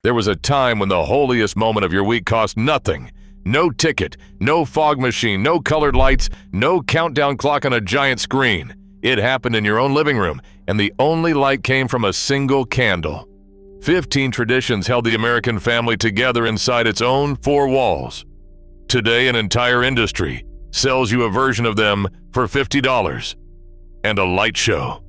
There was a time when the holiest moment of your week cost nothing. No ticket, no fog machine, no colored lights, no countdown clock on a giant screen. It happened in your own living room, and the only light came from a single candle. 15 traditions held the American family together inside its own four walls. Today, an entire industry sells you a version of them for $50 and a light show.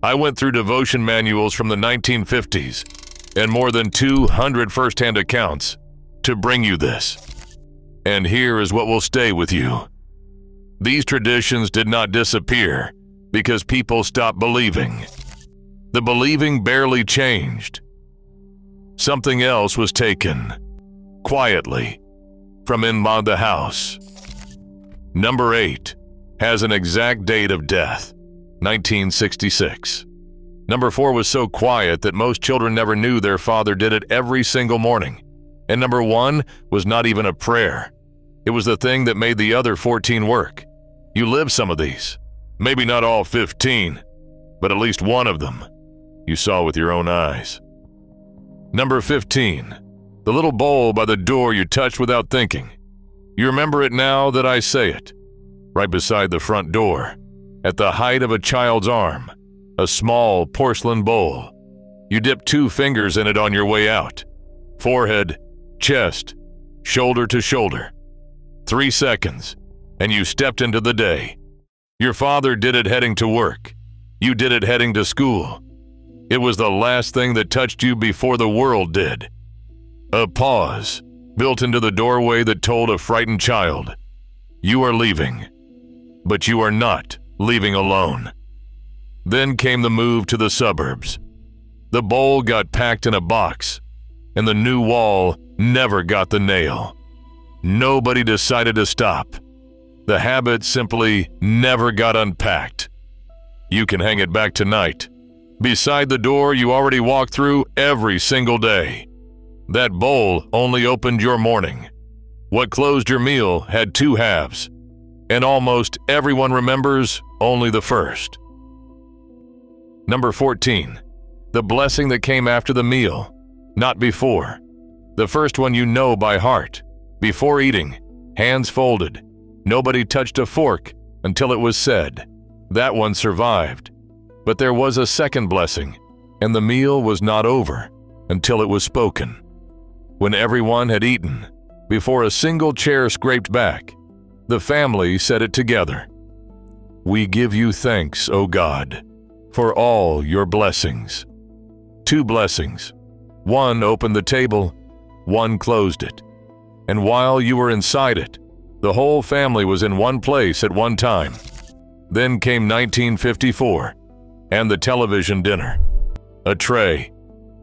I went through devotion manuals from the 1950s and more than 200 first-hand accounts to bring you this. And here is what will stay with you. These traditions did not disappear because people stopped believing. The believing barely changed. Something else was taken, quietly, from in the house. Number 8 has an exact date of death, 1966. Number 4 was so quiet that most children never knew their father did it every single morning. And number 1 was not even a prayer. It was the thing that made the other 14 work. You lived some of these. Maybe not all 15, but at least one of them you saw with your own eyes. Number 15, the little bowl by the door you touched without thinking. You remember it now that I say it. Right beside the front door, at the height of a child's arm, a small porcelain bowl. You dipped 2 fingers in it on your way out. Forehead, chest, shoulder to shoulder. 3 seconds, and you stepped into the day. Your father did it heading to work. You did it heading to school. It was the last thing that touched you before the world did. A pause built into the doorway that told a frightened child, you are leaving, but you are not leaving alone. Then came the move to the suburbs. The bowl got packed in a box, and the new wall never got the nail. Nobody decided to stop. The habit simply never got unpacked. You can hang it back tonight, beside the door you already walk through every single day. That bowl only opened your morning. What closed your meal had 2 halves, and almost everyone remembers only the first. Number 14, the blessing that came after the meal, not before. The first one you know by heart. Before eating, hands folded. Nobody touched a fork until it was said. That one survived. But there was a second blessing, and the meal was not over until it was spoken. When everyone had eaten, before a single chair scraped back, the family said it together. We give you thanks, O God, for all your blessings. 2 blessings. One opened the table, one closed it. And while you were inside it, the whole family was in one place at one time. Then came 1954, and the television dinner. A tray,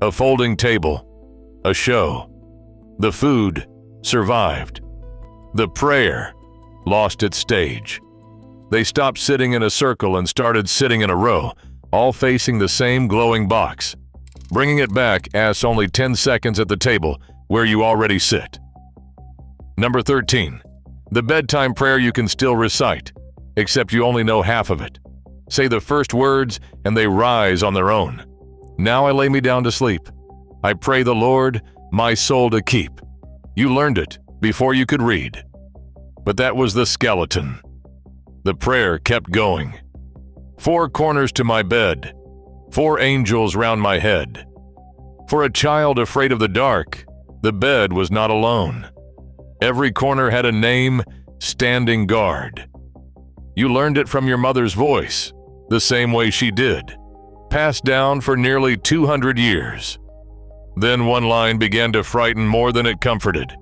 a folding table, a show. The food survived. The prayer lost its stage. They stopped sitting in a circle and started sitting in a row, all facing the same glowing box. Bringing it back asks only 10 seconds at the table where you already sit. Number 13, the bedtime prayer you can still recite, except you only know half of it. Say the first words and they rise on their own. Now I lay me down to sleep. I pray the Lord my soul to keep. You learned it before you could read. But that was the skeleton. The prayer kept going. 4 corners to my bed, 4 angels round my head. For a child afraid of the dark, the bed was not alone. Every corner had a name, standing guard. You learned it from your mother's voice, the same way she did, passed down for nearly 200 years. Then one line began to frighten more than it comforted.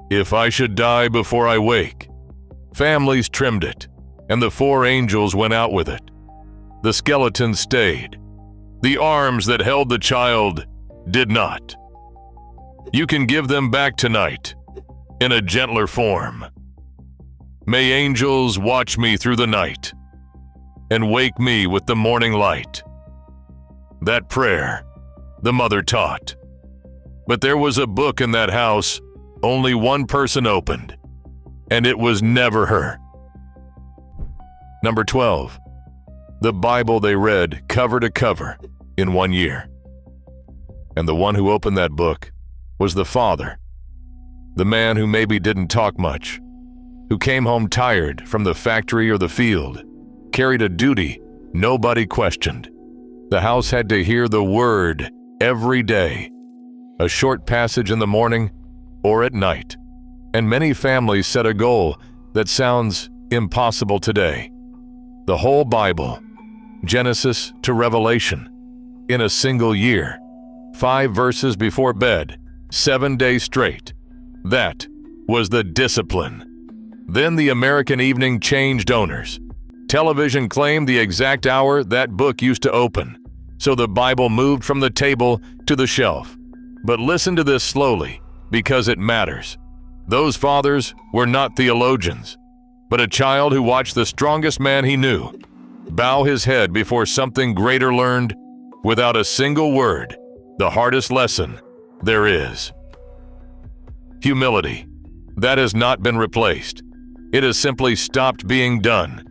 If I should die before I wake. Families trimmed it, and the 4 angels went out with it. The skeleton stayed. The arms that held the child did not. You can give them back tonight, in a gentler form. May angels watch me through the night, and wake me with the morning light. That prayer, the mother taught. But there was a book in that house only one person opened, and it was never her. Number 12, the Bible they read cover to cover in 1 year. And the one who opened that book was the father, the man who maybe didn't talk much, who came home tired from the factory or the field, carried a duty nobody questioned. The house had to hear the word every day, a short passage in the morning or at night. And many families set a goal that sounds impossible today. The whole Bible, Genesis to Revelation, in a single year, 5 verses before bed, 7 days straight. That was the discipline. Then the American Evening changed owners. Television claimed the exact hour that book used to open, so the Bible moved from the table to the shelf. But listen to this slowly, because it matters. Those fathers were not theologians, but a child who watched the strongest man he knew bow his head before something greater learned without a single word, the hardest lesson there is. Humility. That has not been replaced. It has simply stopped being done.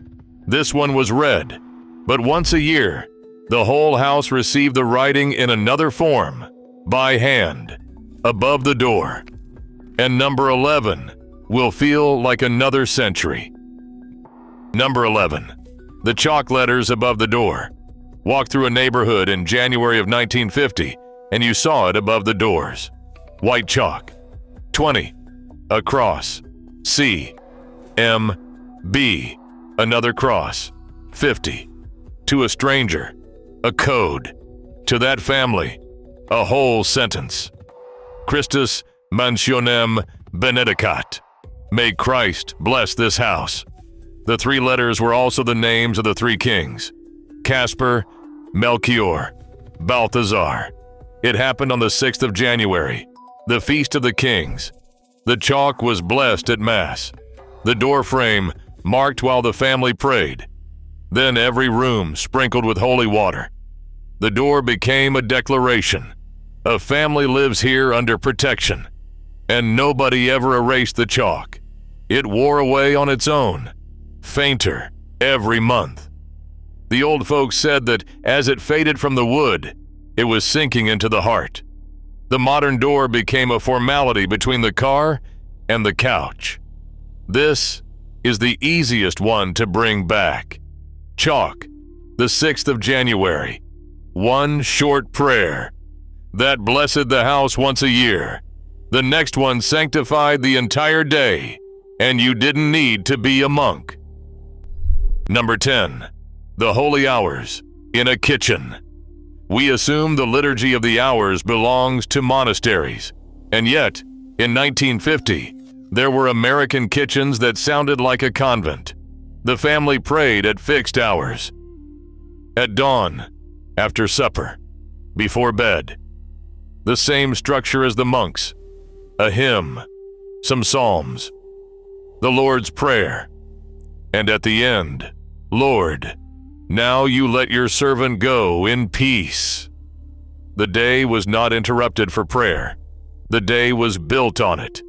This one was read, but once a year, the whole house received the writing in another form, by hand, above the door. And number 11 will feel like another century. Number 11. The chalk letters above the door. Walk through a neighborhood in January of 1950, and you saw it above the doors. White chalk. 20. A cross. C. M. B. Another cross. 50. To a stranger. A code. To that family. A whole sentence. Christus mansionem benedicat. May Christ bless this house. The 3 letters were also the names of the 3 kings. Casper, Melchior, Balthazar. It happened on the 6th of January, the Feast of the Kings. The chalk was blessed at Mass. The door frame marked while the family prayed. Then every room sprinkled with holy water. The door became a declaration. A family lives here under protection. And nobody ever erased the chalk. It wore away on its own, fainter every month. The old folks said that as it faded from the wood, it was sinking into the heart. The modern door became a formality between the car and the couch. This is the easiest one to bring back. Chalk, the 6th of January. One short prayer. That blessed the house once a year. The next one sanctified the entire day, and you didn't need to be a monk. Number 10. The holy hours in a kitchen. We assume the liturgy of the hours belongs to monasteries, and yet, in 1950, there were American kitchens that sounded like a convent. The family prayed at fixed hours. At dawn, after supper, before bed. The same structure as the monks. A hymn, some psalms, the Lord's Prayer, and at the end, Lord, now you let your servant go in peace. The day was not interrupted for prayer. The day was built on it.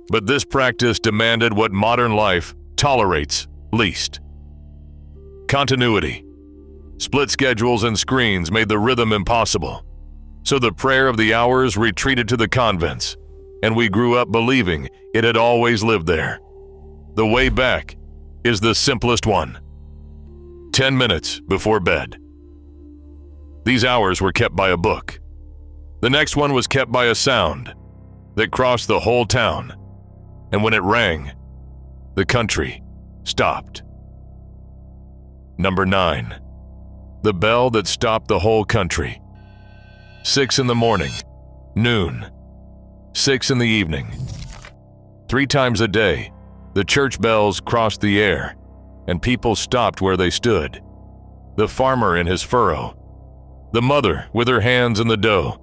But this practice demanded what modern life tolerates least. Continuity. Split schedules and screens made the rhythm impossible. So the prayer of the hours retreated to the convents, and we grew up believing it had always lived there. The way back is the simplest one. 10 minutes before bed. These hours were kept by a book. The next one was kept by a sound that crossed the whole town, and when it rang, the country stopped. Number 9. The bell that stopped the whole country. 6 in the morning, noon, 6 in the evening. 3 times a day, the church bells crossed the air, and people stopped where they stood. The farmer in his furrow, the mother with her hands in the dough.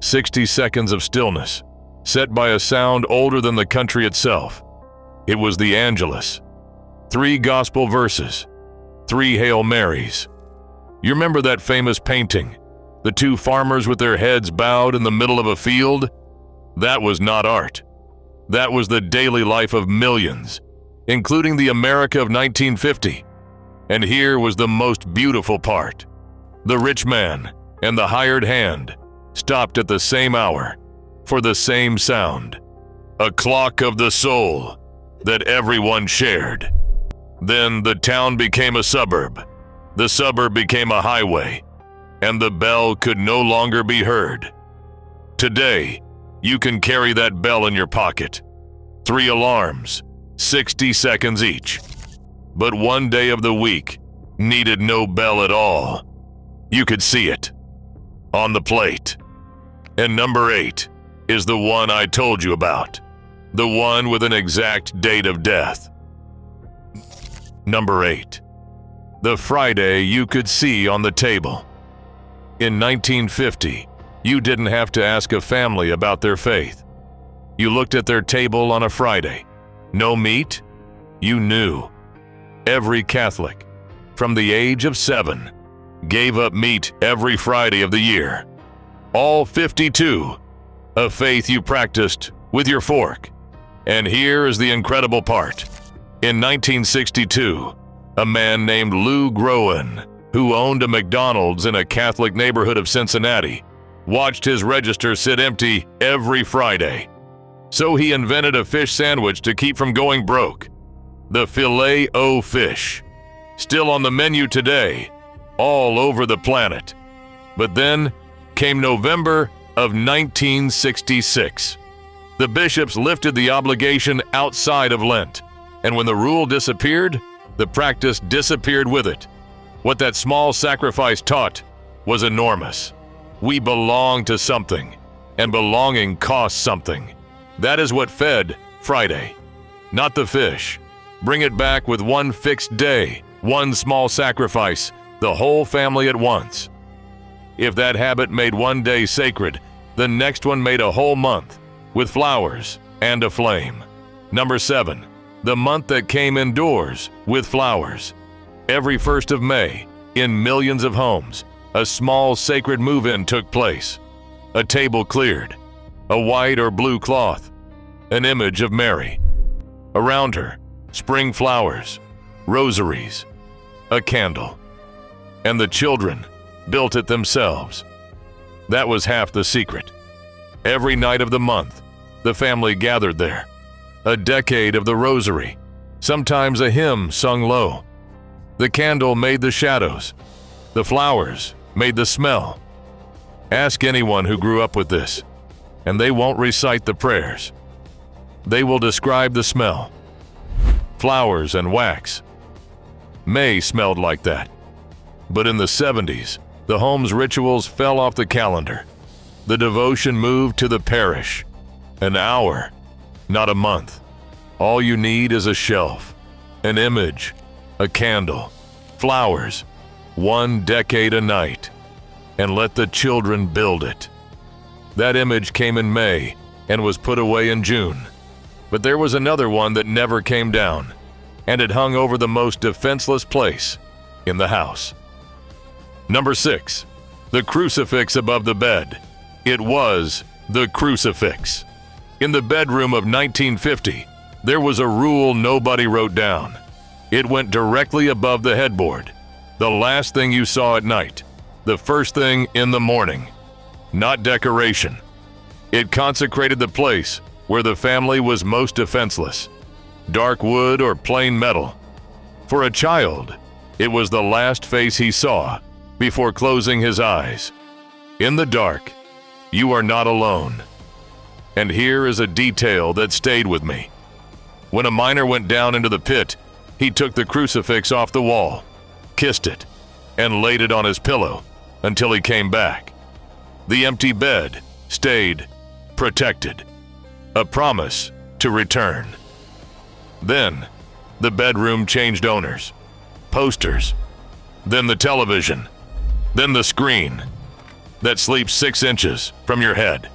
60 seconds of stillness, set by a sound older than the country itself. It was the Angelus. 3 gospel verses, 3 Hail Marys. You remember that famous painting, the 2 farmers with their heads bowed in the middle of a field? That was not art. That was the daily life of millions, including the America of 1950. And here was the most beautiful part. The rich man and the hired hand stopped at the same hour for the same sound. A clock of the soul that everyone shared. Then the town became a suburb. The suburb became a highway, and the bell could no longer be heard. Today, you can carry that bell in your pocket. 3 alarms, 60 seconds each. But one day of the week needed no bell at all. You could see it on the plate. And number 8 is the one I told you about, the one with an exact date of death. Number 8, the Friday you could see on the table. In 1950, you didn't have to ask a family about their faith. You looked at their table on a Friday. No meat? You knew. Every Catholic, from the age of 7, gave up meat every Friday of the year. All 52, a faith you practiced with your fork. And here is the incredible part. In 1962, a man named Lou Groen, who owned a McDonald's in a Catholic neighborhood of Cincinnati, watched his register sit empty every Friday. So he invented a fish sandwich to keep from going broke. The Filet-O-Fish, still on the menu today, all over the planet. But then came November of 1966. The bishops lifted the obligation outside of Lent, and when the rule disappeared, the practice disappeared with it. What that small sacrifice taught was enormous. We belong to something, and belonging costs something. That is what fed Friday, not the fish. Bring it back with one fixed day, one small sacrifice, the whole family at once. If that habit made one day sacred, the next one made a whole month, with flowers and a flame. Number 7, the month that came indoors with flowers. Every 1st of May, in millions of homes, a small sacred move-in took place. A table cleared, a white or blue cloth, an image of Mary. Around her, spring flowers, rosaries, a candle. And the children built it themselves. That was half the secret. Every night of the month, the family gathered there. A decade of the rosary, sometimes a hymn sung low. The candle made the shadows. The flowers made the smell. Ask anyone who grew up with this, and they won't recite the prayers. They will describe the smell. Flowers and wax. May smelled like that. But in the 70s, the home's rituals fell off the calendar. The devotion moved to the parish. An hour, not a month. All you need is a shelf, an image, a candle, flowers, 1 decade a night, and let the children build it. That image came in May and was put away in June. But there was another one that never came down, and it hung over the most defenseless place in the house. Number 6, the crucifix above the bed. It was the crucifix. In the bedroom of 1950, there was a rule nobody wrote down. It went directly above the headboard. The last thing you saw at night, the first thing in the morning. Not decoration. It consecrated the place where the family was most defenseless. Dark wood or plain metal. For a child, it was the last face he saw before closing his eyes. In the dark, you are not alone. And here is a detail that stayed with me. When a miner went down into the pit, he took the crucifix off the wall, kissed it, and laid it on his pillow until he came back. The empty bed stayed protected, a promise to return. Then, the bedroom changed owners, posters, then the television, then the screen that sleeps 6 inches from your head.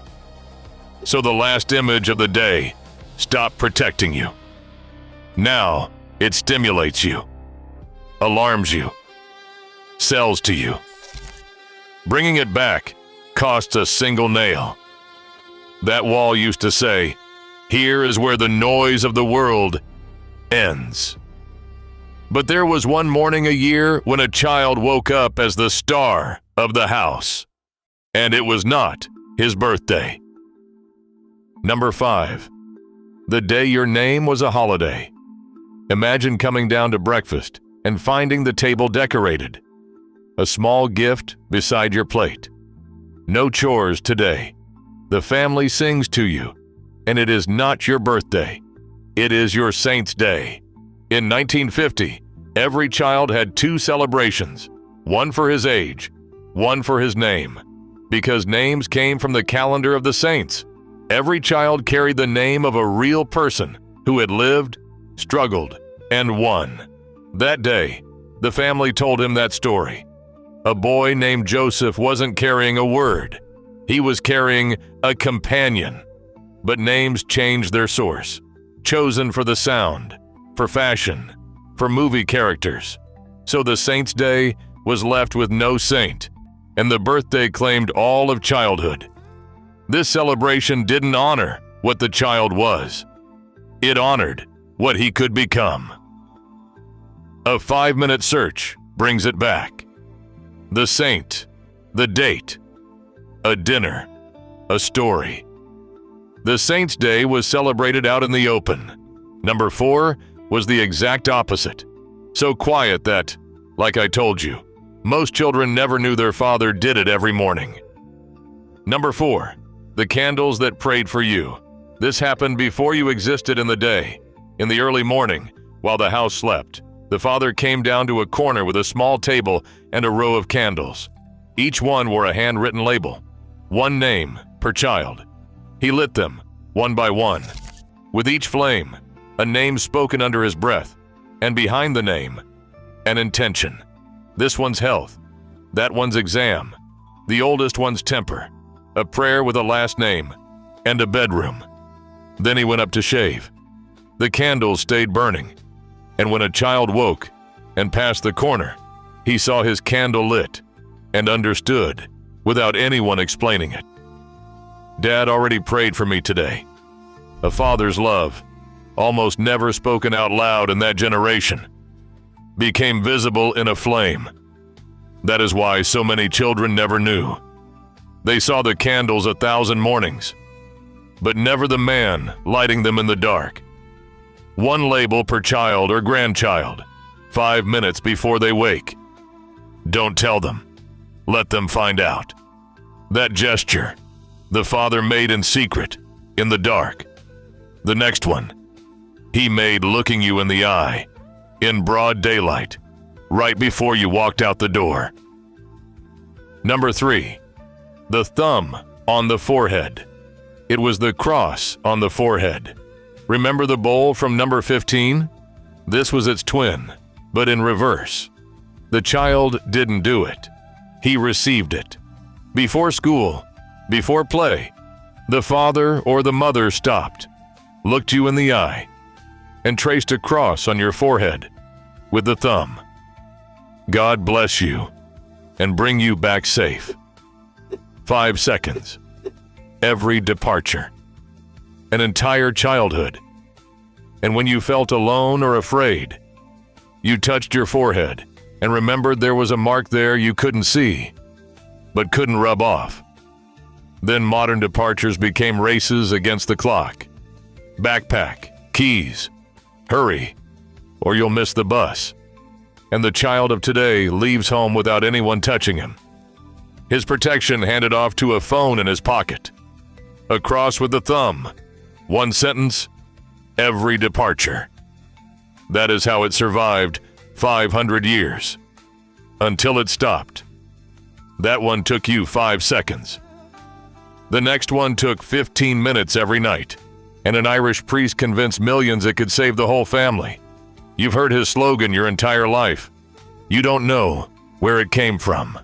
So the last image of the day stopped protecting you. Now it stimulates you, alarms you, sells to you. Bringing it back costs a single nail. That wall used to say, "Here is where the noise of the world ends." But there was one morning a year when a child woke up as the star of the house. and it was not his birthday. Number 5. The day your name was a holiday. Imagine coming down to breakfast and finding the table decorated. A small gift beside your plate. No chores today. The family sings to you, and it is not your birthday. It is your Saint's Day. In 1950, every child had 2 celebrations, one for his age, one for his name. Because names came from the calendar of the saints, every child carried the name of a real person who had lived, struggled, and won. That day, the family told him that story. A boy named Joseph wasn't carrying a word. He was carrying a companion. But names changed their source, chosen for the sound, for fashion, for movie characters. So the Saint's Day was left with no saint, and the birthday claimed all of childhood. This celebration didn't honor what the child was. It honored what he could become. A 5-minute search brings it back. The saint, the date, a dinner, a story. The Saint's Day was celebrated out in the open. Number 4 was the exact opposite. So quiet that, like I told you, most children never knew their father did it every morning. Number 4, the candles that prayed for you. This happened before you existed in the day. In the early morning, while the house slept, the father came down to a corner with a small table and a row of candles. Each one wore a handwritten label, one name per child. He lit them, one by one. With each flame, a name spoken under his breath, and behind the name, an intention. This one's health, that one's exam, the oldest one's temper, a prayer with a last name, and a bedroom. Then he went up to shave. The candles stayed burning, and when a child woke and passed the corner, he saw his candle lit and understood without anyone explaining it. Dad already prayed for me today. A father's love, almost never spoken out loud in that generation, became visible in a flame. That is why so many children never knew. They saw the candles 1,000 mornings, but never the man lighting them in the dark. One label per child or grandchild, 5 minutes before they wake. Don't tell them. Let them find out. That gesture, the father made in secret, in the dark. The next one, he made looking you in the eye, in broad daylight, right before you walked out the door. Number 3, the thumb on the forehead. It was the cross on the forehead. Remember the bowl from number 15? This was its twin, but in reverse. The child didn't do it. He received it. Before school, before play, the father or the mother stopped, looked you in the eye, and traced a cross on your forehead with the thumb. God bless you and bring you back safe. 5 seconds. Every departure. An entire childhood. And when you felt alone or afraid, you touched your forehead and remembered there was a mark there you couldn't see, but couldn't rub off. Then modern departures became races against the clock. Backpack, keys, hurry, or you'll miss the bus. And the child of today leaves home without anyone touching him. His protection handed off to a phone in his pocket. A cross with the thumb. One sentence, every departure. That is how it survived 500 years. Until it stopped. That one took you 5 seconds. The next one took 15 minutes every night, and an Irish priest convinced millions it could save the whole family. You've heard his slogan your entire life. You don't know where it came from.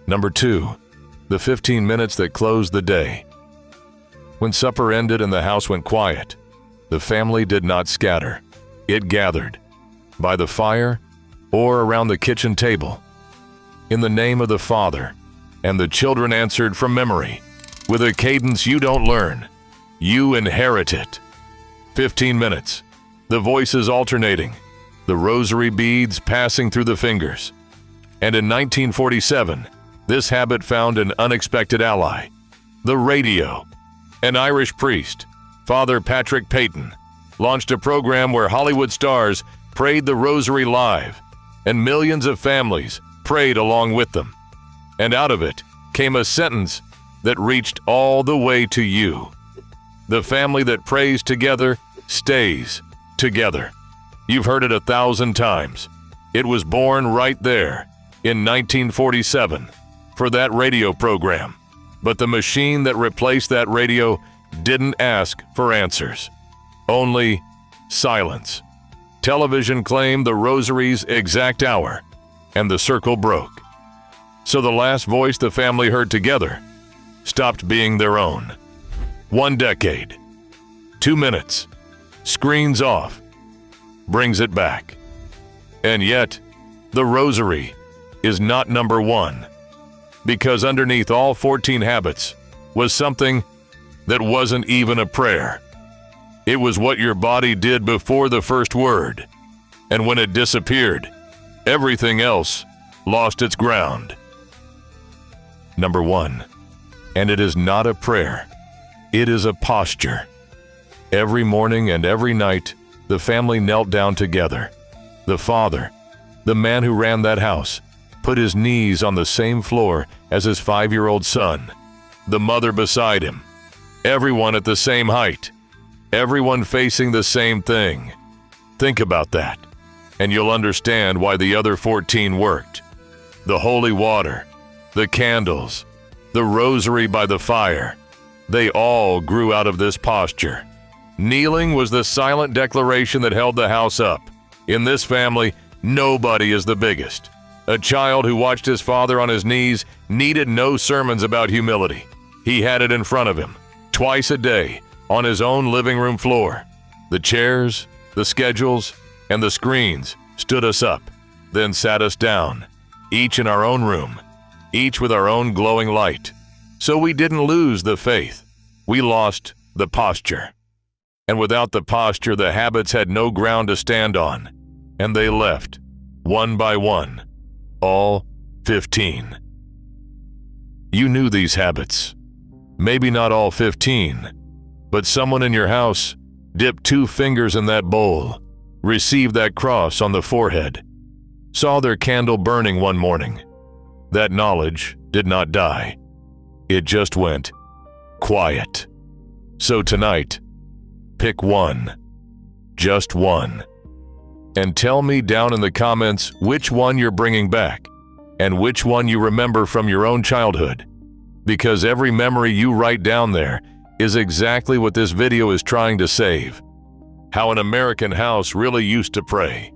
Number 2, the 15 minutes that closed the day. When supper ended and the house went quiet, the family did not scatter. It gathered, by the fire or around the kitchen table, in the name of the Father, and the children answered from memory, with a cadence you don't learn. You inherit it. 15 minutes, the voices alternating, the rosary beads passing through the fingers. And in 1947, this habit found an unexpected ally: the radio. An Irish priest, Father Patrick Peyton, launched a program where Hollywood stars prayed the rosary live, and millions of families prayed along with them. And out of it came a sentence that reached all the way to you: the family that prays together stays together. You've heard it 1,000 times. It was born right there in 1947 for that radio program. But the machine that replaced that radio didn't ask for answers. Only silence. Television claimed the rosary's exact hour, and the circle broke. So the last voice the family heard together stopped being their own. 1 decade, 2 minutes, screens off, brings it back. And yet, the rosary is not number one, because underneath all 14 habits was something that wasn't even a prayer. It was what your body did before the first word, and when it disappeared, everything else lost its ground. Number 1, and it is not a prayer, it is a posture. Every morning and every night, the family knelt down together. The father, the man who ran that house, put his knees on the same floor as his 5-year-old son. The mother beside him. Everyone at the same height. Everyone facing the same thing. Think about that, and you'll understand why the other 14 worked. The holy water, the candles, the rosary by the fire, they all grew out of this posture. Kneeling was the silent declaration that held the house up. In this family, nobody is the biggest. A child who watched his father on his knees needed no sermons about humility. He had it in front of him, twice a day, on his own living room floor. The chairs, the schedules, and the screens stood us up, then sat us down, each in our own room, each with our own glowing light. So we didn't lose the faith. We lost the posture. And without the posture, the habits had no ground to stand on, and they left, one by one, all 15. You knew these habits. Maybe not all 15, but someone in your house dipped 2 fingers in that bowl, received that cross on the forehead, saw their candle burning one morning. That knowledge did not die. It just went quiet. So tonight, pick one, just one, and tell me down in the comments which one you're bringing back and which one you remember from your own childhood, because every memory you write down there is exactly what this video is trying to save. How an American house really used to pray.